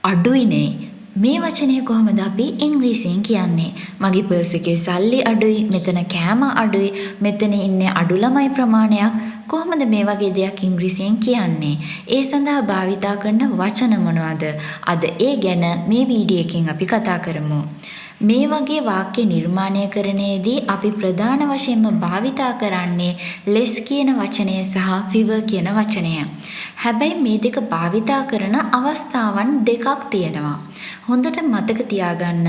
අඩුයිනේ. මේ වචනය කොහොමද අපි ඉංග්‍රීසියෙන් කියන්නේ? මගේ පර්ස් එකේ සල්ලි අඩුයි, මෙතන කෑම අඩුයි, මෙතන ඉන්නේ අඩු ළමයි ප්‍රමාණයක්. කොහොමද මේ වගේ දෙයක් ඉංග්‍රීසියෙන් කියන්නේ? ඒ සඳහා භාවිතා කරන වචන මොනවද? අද ඒ ගැන මේ වීඩියෝ එකෙන් අපි කතා කරමු. මේ වගේ වාක්‍ය නිර්මාණය කරන්නේදී අපි ප්‍රධාන වශයෙන්ම භාවිතා කරන්නේ less කියන වචනය සහ fewer කියන වචනය. හැබැයි මේ දෙක භාවිතා කරන අවස්ථාවන් දෙකක් තියෙනවා. හොඳට මතක තියාගන්න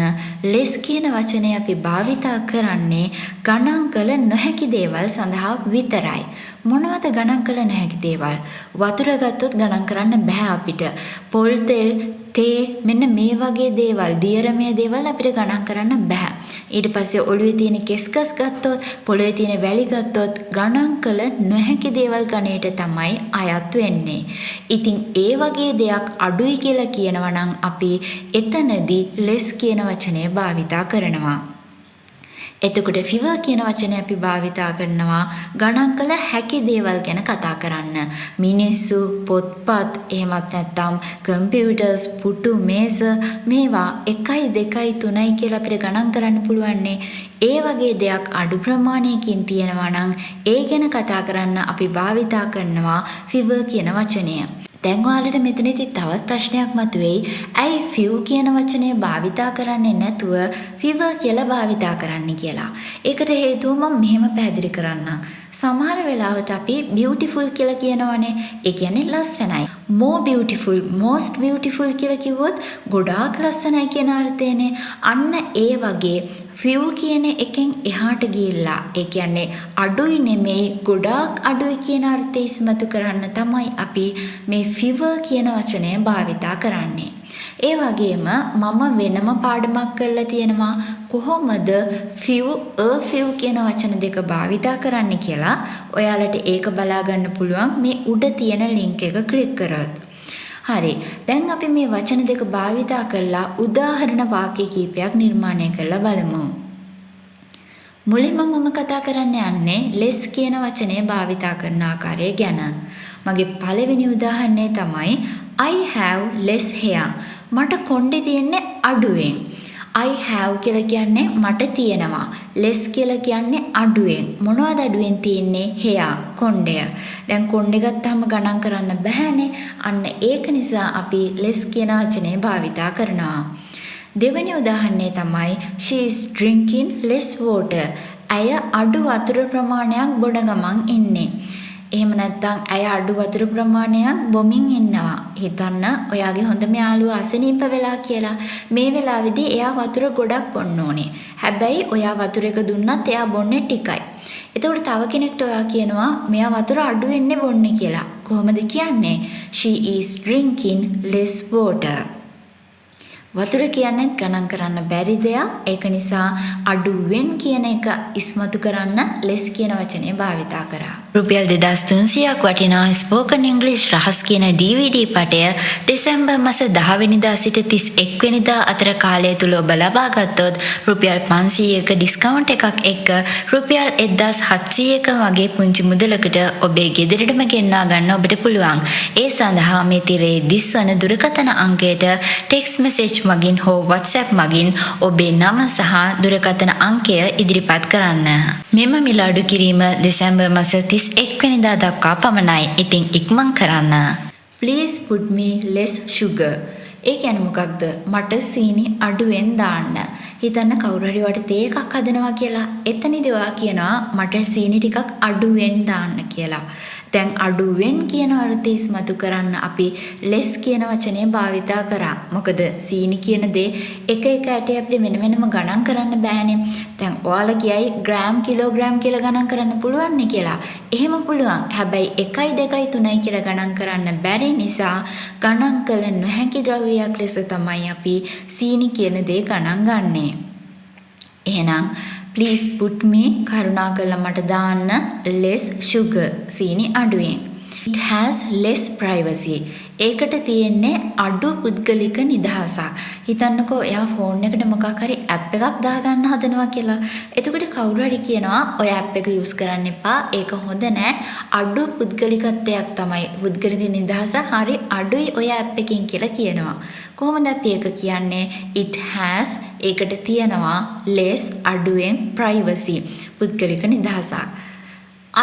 less කියන වචනය අපි භාවිතා කරන්නේ ගණන් කළ නොහැකි දේවල් සඳහා විතරයි. මොනවද ගණන් කළ නොහැකි දේවල්? වතුර ගත්තොත් ගණන් කරන්න බෑ අපිට. පොල් තෙල්, තේ මෙන්න මේ වගේ දේවල්, දියරමය දේවල් අපිට ගණන් කරන්න බෑ. ඊට පස්සේ ඔළුවේ තියෙන කෙස්කස් ගත්තොත්, පොළවේ තියෙන වැලි ගත්තොත් ගණන් කළ නොහැකි දේවල් ගණයට තමයි අයත් වෙන්නේ. ඉතින් ඒ වගේ දෙයක් අඩුයි කියලා කියනවා නම් අපි එතනදී less කියන වචනය භාවිතා කරනවා. එතකොට fewer කියන වචනය අපි භාවිතා කරනවා ගණන් කළ හැකි දේවල් ගැන කතා කරන්න. මිනිස්සු, පොත්පත්, එහෙමත් නැත්නම් කම්පියුටර්ස්, පුටු, මේස මේවා 1 2 3 කියලා අපිට ගණන් කරන්න පුළුවන්නේ. ඒ වගේ දෙයක් අඩු ප්‍රමාණයකින් තියෙනවා නම් ඒ ගැන කතා කරන්න අපි භාවිතා කරනවා fewer කියන වචනය. දැන් ඔයාලට මෙතනදී තවත් ප්‍රශ්නයක් මතුවේයි. ඇයි few කියන වචනය භාවිතා කරන්නේ නැතුව fewer කියලා භාවිතා කරන්නේ කියලා. ඒකට හේතුව මම මෙහෙම පැහැදිලි කරන්නම්. සමහර වෙලාවට අපි beautiful කියලා කියනවනේ. ඒ කියන්නේ ලස්සනයි. more beautiful, most beautiful කියලා කිව්වොත් ගොඩාක් ලස්සනයි කියන අර්ථයනේ. අන්න ඒ වගේ few කියන එකෙන් එහාට ගිහිල්ලා, ඒ කියන්නේ අඩුයි නෙමෙයි ගොඩාක් අඩුයි කියන අර්ථය ඉස්මතු කරන්න තමයි අපි මේ fewer කියන වචනය භාවිතා කරන්නේ. ඒ වගේම මම වෙනම පාඩමක් කරලා තියෙනවා කොහොමද few, a few කියන වචන දෙක භාවිතා කරන්න කියලා. ඔයාලට ඒක බලා ගන්න පුළුවන් මේ උඩ තියෙන link එක ක්ලික් කරොත්. හරි. දැන් අපි මේ වචන දෙක භාවිතා කරලා උදාහරණ වාක්‍ය කීපයක් නිර්මාණය කරලා බලමු. මුලින්ම මම කතා කරන්න යන්නේ less කියන වචනය භාවිතා කරන ආකාරය ගැන. මගේ පළවෙනි උදාහරණය තමයි I have less hair. මට කොණ්ඩේ තියෙන්නේ අඩුවෙන්. I have කියලා කියන්නේ මට තියෙනවා. less කියලා කියන්නේ අඩුවෙන්. මොනවද අඩුවෙන් තියෙන්නේ? hair, කොණ්ඩය. දැන් කොණ්ඩේ ගත්තාම ගණන් කරන්න බෑනේ. අන්න ඒක නිසා අපි less කියන වචනේ භාවිතා කරනවා. දෙවෙනි උදාහරණය තමයි she is drinking less water. ඇය අඩු වතුර ප්‍රමාණයක් බොන ගමන් ඉන්නේ. එහෙම නැත්නම් ඇය අඩු වතුර ප්‍රමාණයක් බොමින් ඉන්නවා. හිතන්න ඔයාගේ හොඳම යාළුවා අසනීප වෙලා කියලා. මේ වෙලාවේදී එයා වතුර ගොඩක් බොන්න ඕනේ. හැබැයි ඔයා වතුර එක දුන්නත් එයා බොන්නේ ටිකයි. එතකොට තව කෙනෙක්ට ඔයා කියනවා මෙයා වතුර අඩු වෙන්නේ බොන්නේ කියලා. කොහොමද කියන්නේ? She is drinking less water. වතුර කියන්නේ ගණන් කරන්න බැරි දෙයක්. ඒක නිසා අඩුවෙන් කියන එක ඉස්මතු කරන්න less කියන වචනේ භාවිතා කරා. රුපියල් 2300ක් වටිනා ස්පෝකන් ඉංග්‍රීසි රහස් කියන DVD පටය දෙසැම්බර් මාස 10 වෙනිදා සිට 31 වෙනිදා අතර කාලය තුල ඔබ ලබා ගත්තොත් රුපියල් 500ක ඩිස්කවුන්ට් එකක් එක්ක රුපියල් 1700ක වගේ පුංචි මුදලකට ඔබේ ගෙදරටම ගෙන්වා ගන්න ඔබට පුළුවන්. ඒ සඳහා මේ තිරේ දිස්වන දුරකථන අංකයට ටෙක්ස්ට් මෙසේජ් මගින් හෝ WhatsApp මගින් ඔබේ නම සහ දුරකථන අංකය ඉදිරිපත් කරන්න. මෙම මිල අඩු කිරීම දෙසැම්බර් මාස 31 වෙනිදා දක්වා පමණයි. ඉතින් ඉක්මන් කරන්න. Please put me less sugar. ඒ කියන්නේ මොකක්ද? මට සීනි අඩුවෙන් දාන්න. හිතන්න කවුරු හරි වට තේ එකක් හදනවා කියලා. එතනදී ඔයා කියනවා මට සීනි ටිකක් අඩුවෙන් දාන්න කියලා. දැන් අඩුවෙන් කියන අර්ථය ඉස්මතු කරන්න අපි less කියන වචනේ භාවිතා කරා. මොකද සීනි කියන දේ එක එක ඇටේ අපිට වෙන වෙනම ගණන් කරන්න බෑනේ. දැන් ඔයාලා කියයි ග්‍රෑම්, කිලෝග්‍රෑම් කියලා ගණන් කරන්න පුළුවන් නේ කියලා. එහෙම පුළුවන්. හැබැයි 1 2 3 කියලා ගණන් කරන්න බැරි නිසා ගණන් කළ නොහැකි ද්‍රව්‍යයක් ලෙස තමයි අපි සීනි කියන දේ ගණන් ගන්නෙ. එහෙනම් please put me කරුණාකරලා මට දාන්න less sugar සීනි අඩුවෙන්. It has less privacy. ඒකට තියෙන්නේ අඩු පුද්ගලික නිදහසක්. හිතන්නකෝ එයා ෆෝන් එකට මොකක් හරි ඇප් එකක් දාගන්න හදනවා කියලා. එතකොට කවුරු හරි කියනවා ඔය ඇප් එක යූස් කරන්න එපා. ඒක හොඳ නෑ. අඩු පුද්ගලිකත්වයක් තමයි. පුද්ගලික නිදහස හරි අඩුයි ඔය ඇප් එකකින් කියලා කියනවා. කොහොමද අපි ඒක කියන්නේ? it has ඒකට තියෙනවා less අඩුවෙන් privacy පුද්ගලික නිදහසක්.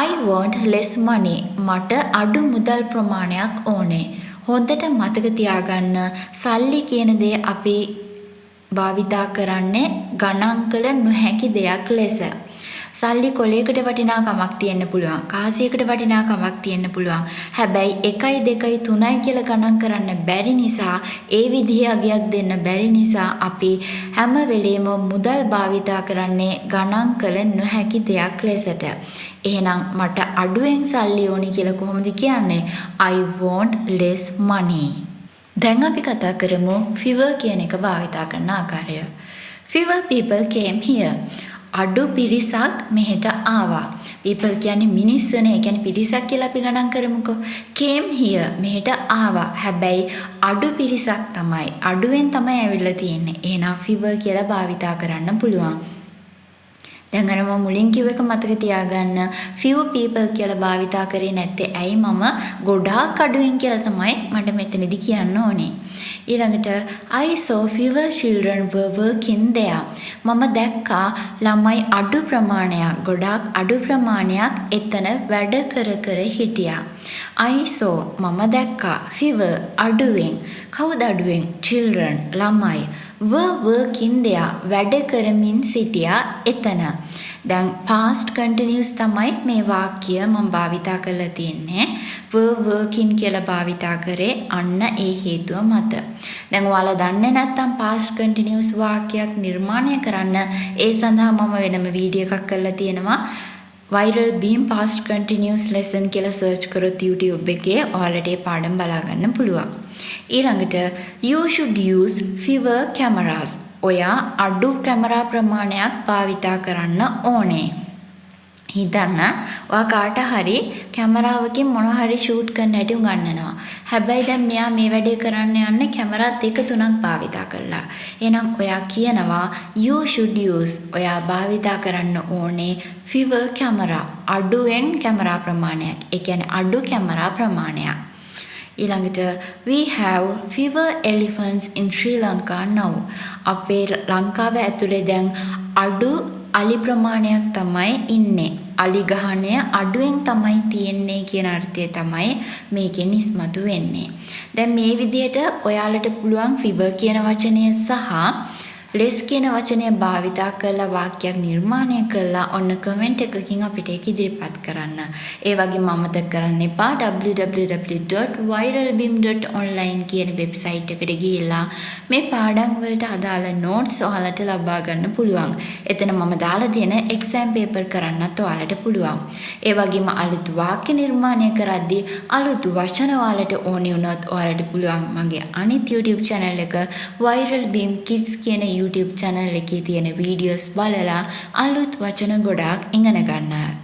I want less money. මට අඩු මුදල් ප්‍රමාණයක් ඕනේ. හොඳට මතක තියාගන්න සල්ලි කියන දේ අපි භාවිතා කරන්නේ ගණන් කළ නොහැකි දෙයක් ලෙස. සල්ලි කොලයකට වටිනාකමක් තියෙන්න පුළුවන්. කාසියකට වටිනාකමක් තියෙන්න පුළුවන්. හැබැයි 1යි 2යි 3යි කියලා ගණන් කරන්න බැරි නිසා ඒ විදිහේ අගයක් දෙන්න බැරි නිසා අපි හැම වෙලේම මුදල් භාවිතා කරන්නේ ගණන් කළ නොහැකි දෙයක් ලෙසට. එහෙනම් මට අඩුවෙන් සල්ලි ඕනි කියලා කොහොමද කියන්නේ? I want less money. දැන් අපි කතා කරමු fewer කියන එක භාවිතා කරන ආකාරය. Fewer people came here. අඩු පිරිසක් මෙහෙට ආවා. people කියන්නේ මිනිස්සුනේ. ඒ කියන්නේ පිරිසක් කියලා අපි ගණන් කරමුකෝ. came here මෙහෙට ආවා. හැබැයි අඩු පිරිසක් තමයි. අඩුවෙන් තමයි ඇවිල්ලා තියෙන්නේ. එහෙනම් fewer කියලා භාවිතා කරන්න පුළුවන්. දැන් අර මම මුලින් කිව්ව එක මතක තියාගන්න few people කියලා භාවිතා කරේ නැත්තේ ඇයි? මම ගොඩාක් අඩුවෙන් කියලා තමයි මට මෙතනදි කියන්න ඕනේ. ඊළඟට I saw fewer children were working there. මම දැක්කා ළමයි අඩු ප්‍රමාණයක්, ගොඩාක් අඩු ප්‍රමාණයක් එතන වැඩ කර හිටියා. I saw මම දැක්කා fewer අඩුවෙන්. කවුද අඩුවෙන්? children ළමයි. were working there වැඩ කරමින් සිටියා එතන. දැන් past continuous තමයි මේ වාක්‍ය මම භාවිතා කරලා තියෙන්නේ. were working කියලා භාවිතා කරේ අන්න ඒ හේතුව මත. දැන් ඔයාලා දන්නේ නැත්නම් past continuous වාක්‍යයක් නිර්මාණය කරන්න ඒ සඳහා මම වෙනම වීඩියෝ එකක් කරලා තියෙනවා. viral beam past continuous lesson කියලා search කරොත් YouTube එකේ ඔයාලට ඒ පාඩම් බලා ගන්න පුළුවන්. ඊළඟට you should use fewer cameras. ඔයා අඩු කැමරා ප්‍රමාණයක් භාවිතා කරන්න ඕනේ. හිතන්න ඔයා කාට හරි කැමරාවකින් මොන හරි ෂූට් කරන්න හැටි උගන්වනවා. හැබැයි දැන් මෙයා මේ වැඩේ කරන්න යන්නේ කැමරා 2-3ක් භාවිතා කරලා. එහෙනම් ඔයා කියනවා you should use ඔයා භාවිතා කරන්න ඕනේ fewer camera අඩුවෙන් කැමරා ප්‍රමාණයක්. ඒ කියන්නේ අඩු කැමරා ප්‍රමාණයක්. ඊළඟට we have fewer elephants in Sri Lanka now. අපේ ලංකාව ඇතුලේ දැන් අඩු අලි ප්‍රමාණයක් තමයි ඉන්නේ. අලි ගහණය අඩුවෙන් තමයි තියෙන්නේ කියන අර්ථය තමයි මේකෙන් ඉස්මතු වෙන්නේ. දැන් මේ විදිහට ඔයාලට පුළුවන් fewer කියන වචනය සහ less කියන වචනය භාවිතා කරලා වාක්‍යයක් නිර්මාණය කරලා ඔන්න කමෙන්ට් එකකින් අපිට ඒක ඉදිරිපත් කරන්න. ඒ වගේම අමතක කරන්න එපා www.viralbeam.online කියන වෙබ්සයිට් එකට ගිහිල්ලා මේ පාඩම් වලට අදාළ නෝට්ස් ඔයාලට ලබා ගන්න පුළුවන්. එතන මම දාලා තියෙන එක්සෑම් පේපර් කරන්නත් ඔයාලට පුළුවන්. ඒ වගේම අලුත් වාක්‍ය නිර්මාණය කරද්දී අලුත් වචන ඔයාලට ඕනි වුණොත් ඔයාලට පුළුවන් මගේ අනිත් YouTube channel එක Viral Beam Kids කියන YouTube channel එකේ තියෙන videos බලලා අලුත් වචන ගොඩාක් ඉගෙන ගන්න.